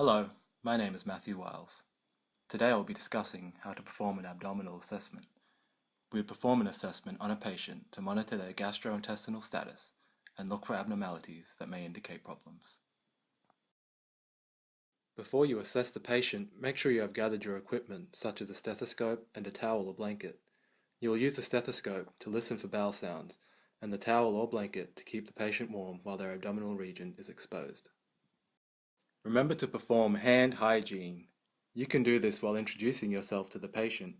Hello, my name is Matthew Wiles. Today I will be discussing how to perform an abdominal assessment. We would perform an assessment on a patient to monitor their gastrointestinal status and look for abnormalities that may indicate problems. Before you assess the patient, make sure you have gathered your equipment such as a stethoscope and a towel or blanket. You will use the stethoscope to listen for bowel sounds and the towel or blanket to keep the patient warm while their abdominal region is exposed. Remember to perform hand hygiene. You can do this while introducing yourself to the patient,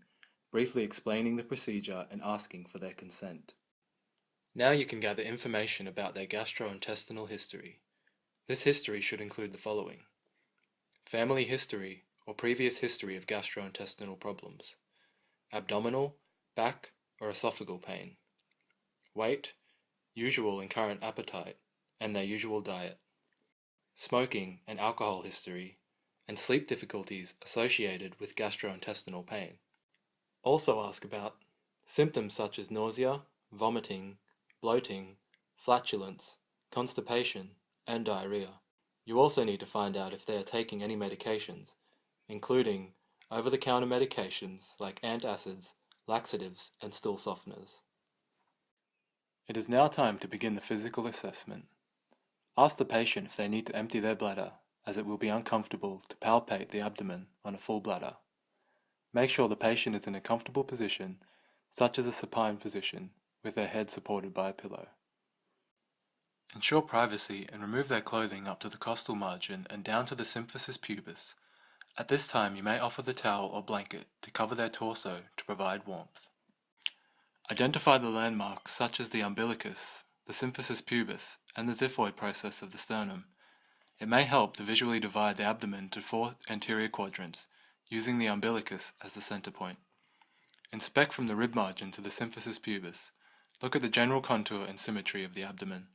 briefly explaining the procedure and asking for their consent. Now you can gather information about their gastrointestinal history. This history should include the following: family history or previous history of gastrointestinal problems, abdominal, back, or esophageal pain, weight, usual and current appetite, and their usual diet, smoking and alcohol history, and sleep difficulties associated with gastrointestinal pain. Also ask about symptoms such as nausea, vomiting, bloating, flatulence, constipation, and diarrhea. You also need to find out if they are taking any medications, including over-the-counter medications like antacids, laxatives, and stool softeners. It is now time to begin the physical assessment. Ask the patient if they need to empty their bladder, as it will be uncomfortable to palpate the abdomen on a full bladder. Make sure the patient is in a comfortable position, such as a supine position, with their head supported by a pillow. Ensure privacy and remove their clothing up to the costal margin and down to the symphysis pubis. At this time you may offer the towel or blanket to cover their torso to provide warmth. Identify the landmarks such as the umbilicus, the symphysis pubis, and the xiphoid process of the sternum. It may help to visually divide the abdomen into 4 anterior quadrants, using the umbilicus as the center point. Inspect from the rib margin to the symphysis pubis. Look at the general contour and symmetry of the abdomen.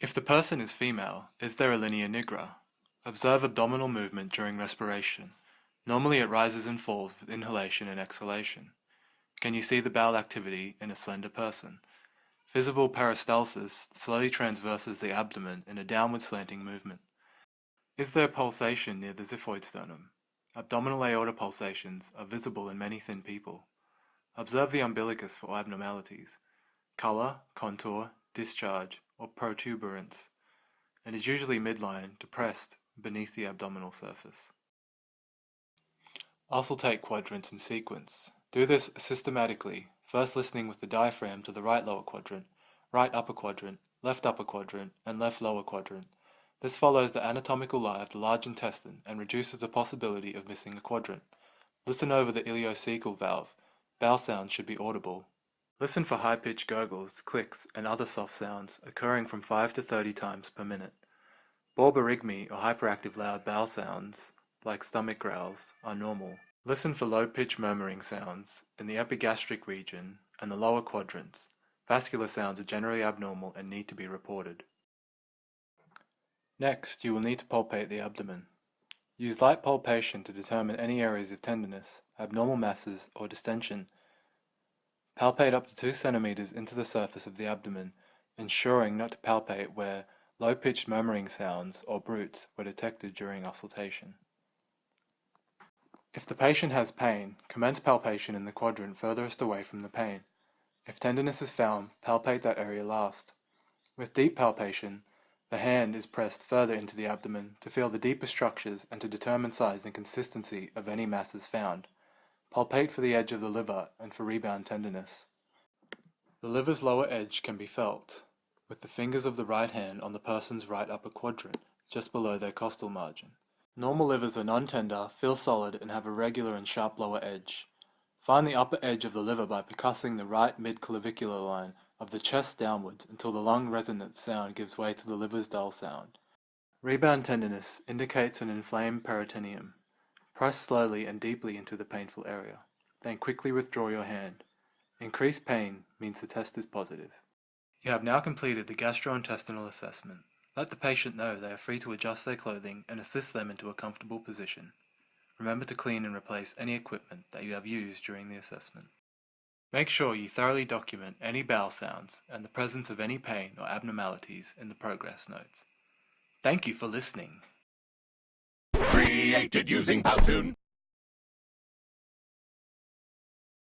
If the person is female, is there a linea nigra? Observe abdominal movement during respiration. Normally it rises and falls with inhalation and exhalation. Can you see the bowel activity in a slender person? Visible peristalsis slowly transverses the abdomen in a downward slanting movement. Is there pulsation near the xiphoid sternum? Abdominal aorta pulsations are visible in many thin people. Observe the umbilicus for abnormalities, color, contour, discharge, or protuberance. It is usually midline, depressed, beneath the abdominal surface. Auscultate quadrants in sequence. Do this systematically, first listening with the diaphragm to the right lower quadrant, right upper quadrant, left upper quadrant, and left lower quadrant. This follows the anatomical lie of the large intestine and reduces the possibility of missing a quadrant. Listen over the ileocecal valve. Bowel sounds should be audible. Listen for high-pitched gurgles, clicks, and other soft sounds occurring from 5 to 30 times per minute. Borborygmi or hyperactive loud bowel sounds, like stomach growls, are normal. Listen for low-pitched murmuring sounds in the epigastric region and the lower quadrants. Vascular sounds are generally abnormal and need to be reported. Next, you will need to palpate the abdomen. Use light palpation to determine any areas of tenderness, abnormal masses, or distension. Palpate up to 2 cm into the surface of the abdomen, ensuring not to palpate where low-pitched murmuring sounds or bruits were detected during auscultation. If the patient has pain, commence palpation in the quadrant furthest away from the pain. If tenderness is found, palpate that area last. With deep palpation, the hand is pressed further into the abdomen to feel the deeper structures and to determine size and consistency of any masses found. Palpate for the edge of the liver and for rebound tenderness. The liver's lower edge can be felt, with the fingers of the right hand on the person's right upper quadrant, just below their costal margin. Normal livers are non-tender, feel solid, and have a regular and sharp lower edge. Find the upper edge of the liver by percussing the right mid-clavicular line of the chest downwards until the long resonant sound gives way to the liver's dull sound. Rebound tenderness indicates an inflamed peritoneum. Press slowly and deeply into the painful area. Then quickly withdraw your hand. Increased pain means the test is positive. You have now completed the gastrointestinal assessment. Let the patient know they are free to adjust their clothing and assist them into a comfortable position. Remember to clean and replace any equipment that you have used during the assessment. Make sure you thoroughly document any bowel sounds and the presence of any pain or abnormalities in the progress notes. Thank you for listening. created using Powtoon.